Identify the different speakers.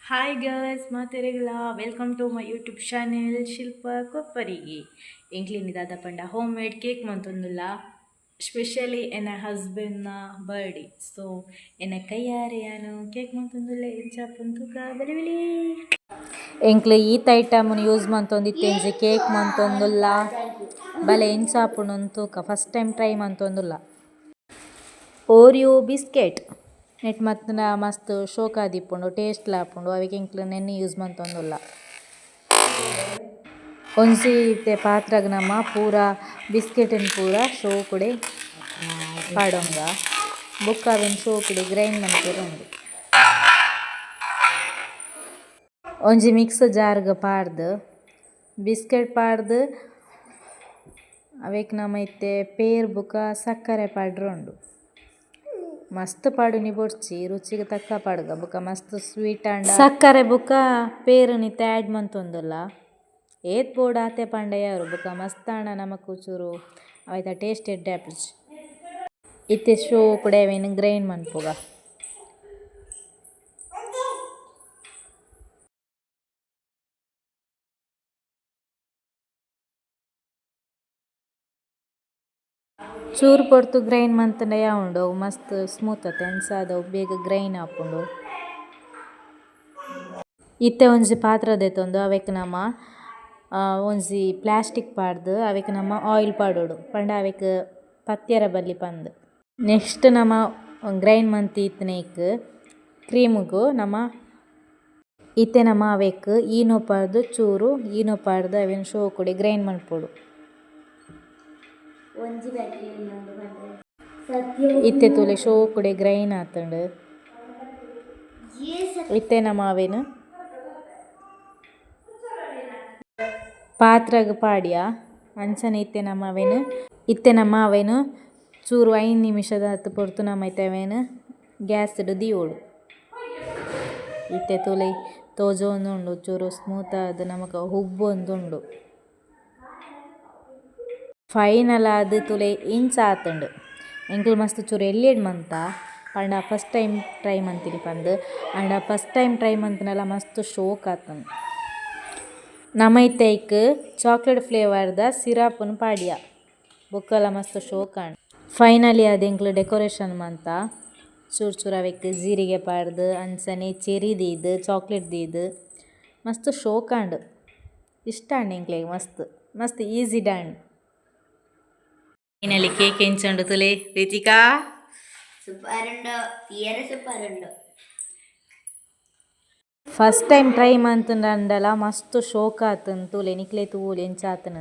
Speaker 1: Hi girls ಮಾತೆರೆಗಳ welcome to my YouTube channel Shilpa Kopparige ಎಂಕ್ಲಿನಿದಾದ ಪಂಡ ಹೋಮ್ ಮೇಡ್ ಕೇಕ್ ಮಂತೊಂದುಲ್ಲ ಸ್ಪೆಷಲಿ ಎನ್ನ ಹಸ್ಬೆಂಡ್ನ ಬರ್ಡೇ ಸೊ ಎನ್ನ ಕೈಯಾರೆಯಾನು ಕೇಕ್ ಮಂತೊಂದುಲ್ಲ ಎಂಚಾಪಂತುಕ ಬೆಲೆ ಬೆಲೆ ಎಂಕ್ಲು ಈತ ಐಟಮ್ನ ಯೂಸ್ ಮಂತೊಂದಿತ್ತೇಂಜಿ ಕೇಕ್ ಮಂತೊಂದುಲ್ಲ ಬಲೆ ಎಂಚಾಪುಣಂತುಕ ಫಸ್ಟ್ ಟೈಮ್ ಟ್ರೈ ಮಂತೊಂದುಲ್ಲ ಓರಿಯೋ ಬಿಸ್ಕೆಟ್ ನೆಟ್ ಮತ್ತನ ಮಸ್ತ್ ಶೋಕಾದಿಪ್ಪುಂಡು ಟೇಸ್ಟ್ ಲಾಪುಂಡು ಅವಿಗೆ ಎಂಕ್ಲು ನೆನ್ನೆ ಯೂಸ್ ಮಂತೊಂದುಲ್ಲ ಒಂಜಿ ಇತ್ತೆ ಪಾತ್ರಗ್ ನಮ ಪೂರ ಬಿಸ್ಕೆಟ್ನ್ ಪೂರ ಶೋಕುಡೆ ಪಾಡೊಂಗ ಬೊಕ್ಕ ಅವೆನ್ ಶೋಕುಡೆ ಗ್ರೈಂಡ್ ಮನ್ಪೆರ್ ಒಂಜಿ ಮಿಕ್ಸ್ ಜಾರ್ಗ್ ಪಾಡ್ದ್ ಬಿಸ್ಕೆಟ್ ಪಾಡ್ದ್ ಅವೆಕ್ ನಮ ಇತ್ತೆ ಪೇರ್ ಬೊಕ ಸಕ್ಕರೆ ಪಾಡ್ರೊಂಡು ಮಸ್ತ್ ಪಾಡುನಿ ಬೊಡ್ಚಿ ರುಚಿಗೆ ತಕ್ಕ ಪಾಡ್ಗ ಬೊಕ ಮಸ್ತ್ ಸ್ವೀಟ್ ಆಂಡ ಸಕ್ಕರೆ ಬೊಕ ಪೇರುನ ಇತ್ತೆ ಆ್ಯಡ್ ಮಂತೊಂದುಲ್ಲ ಏತ್ ಬೋಡು ಆತೆ ಪಂಡ ಯಾರು ಬೊಕ ಮಸ್ತ್ ಆಂಡ ನಮಕ್ ಚೂರು ಅವೈತ ಟೇಸ್ಟ್ ಎಡ್ಡೆ ಆಪಿಜಿ ಇತ್ತೆ ಶೋಕುಡೆ ಅವೆನ್ ಗ್ರೈಂಡ್ ಮನ್ಪುಗ ಚೂರು ಪೊರ್ತು ಗ್ರೈಂಡ್ ಮಂತುಂಡ ಯಾವುಂಡು ಅವು ಮಸ್ತ್ ಸ್ಮೂತ್ ಆತೆ ಅಂಚಾದವು ಬೇಗ ಗ್ರೈಂಡ್ ಆಪುಂಡು. ಇತ್ತೆ ಒಂಜಿ ಪಾತ್ರ ದೆತೊಂದು ಅವೆಕ್ ನಮ ಒಂಜಿ ಪ್ಲಾಸ್ಟಿಕ್ ಪಾಡ್ದ್ ಅವೆಕ್ ನಮ ಆಯಿಲ್ ಪಾಡೋಡು ಪಂಡ ಅವೆಕ್ ಪತ್ತಿಯರೆ ಬಲ್ಲಿ ಪಂದ್ ನೆಕ್ಸ್ಟ್ ನಮ ಗ್ರೈಂಡ್ ಮಂತಿತ್ತ್ನೆಗ್ ಕ್ರೀಮ್ಗ್ ನಮ ಇತ್ತೆ ನಮ ಅವೆಕ್ ಈನೊ ಪಾಡ್ದ್ ಚೂರು ಈನೊ ಪಾಡ್ದ್ ಅವೆನ್ ಶೋಕುಡೆ ಗ್ರೈಂಡ್ ಮನ್ಪೊಡು ಇತ್ತೆ ತೂಲೆ ಶೋಕುಡೆ ಗ್ರೈಂಡ್ ಆತುಂಡು ಇತ್ತೆ ನಮ ಅವೆನ್ ಪಾತ್ರಗ್ ಪಾಡ್ಯ ಅಂಚನೆ ಇತ್ತೆ ನಮ ಅವೆನ್ ಚೂರು 5 ನಿಮಿಷದಾತ್ ಪೊರ್ತು ನಮ ಇತ್ತೆ ಅವೆನ್ ಗ್ಯಾಸ್ಡ್ ದೀವೊಡು ಇತ್ತೆ ತೂಲೆ ತೋಜೊಂದುಂಡು ಚೂರು ಸ್ಮೂತ್ ಆದ್ ನಮಕ್ ಉಬ್ಬೊಂದುಂಡು ಫೈನಲ್ ಆದ್ ತೂಲೆ ಇಂಚ ಆತುಂಡು ಎಂಕ್ಲೆ ಮಸ್ತ್ ಚೂರು ಎಲ್ಯೆಡ್ ಮಂತ ಪಂಡ ಫಸ್ಟ್ ಟೈಮ್ ಟ್ರೈ ಮಂತಿನಿ ಪಂದ್ ಆಂಡ ಫಸ್ಟ್ ಟೈಮ್ ಟ್ರೈ ಮಂತುನಲ ಮಸ್ತ್ ಶೋಕ್ ಆತುಂಡು ನಮ ಇತ್ತೆ ಐಕ್ ಚಾಕ್ಲೇಟ್ ಫ್ಲೇವರ್ದ ಸಿರಪ್ನ್ ಪಾಡ್ಯ ಬೊಕ್ಕಲ ಮಸ್ತ್ ಶೋಕ್ ಆಂಡ್ ಫೈನಲಿ ಆದ್ ಎಂಕ್ಲೆ ಡೆಕೊರೇಷನ್ ಮಂತ ಚೂರು ಚೂರು ಅವೆಕ್ ಜೀರಿಗೆ ಪಾಡ್ದ್ ಅಂಚನೆ ಚೆರಿ ದೀದ್ ಚಾಕ್ಲೇಟ್ ದೀದ್ ಮಸ್ತ್ ಶೋಕ್ ಆಂಡ್ ಇಷ್ಟ ಆಂಡ್ ಎಂಕ್ಲೆಗ್ ಮಸ್ತ್ ಮಸ್ತ್ ಈಸಿ ಡಾಂಡ್ ಫೈನಲಿ ಕೇಕ್ ಎಂಚುಂಡು ತುಲೆ ರಿತಿಕಾ
Speaker 2: ಸೂಪರುಂಡು ತೀರೆ ಸೂಪರುಂಡು
Speaker 1: ಫಸ್ಟ್ ಟೈಮ್ ಟ್ರೈ ಮಂತುಂಡಲ ಮಸ್ತ್ ಶೋಕ್ ಆತುಂಡು ತೂಲೆ ನಿಕ್ಲೆ ತೂಲೆ ಎಂಚಾತುಂಡು.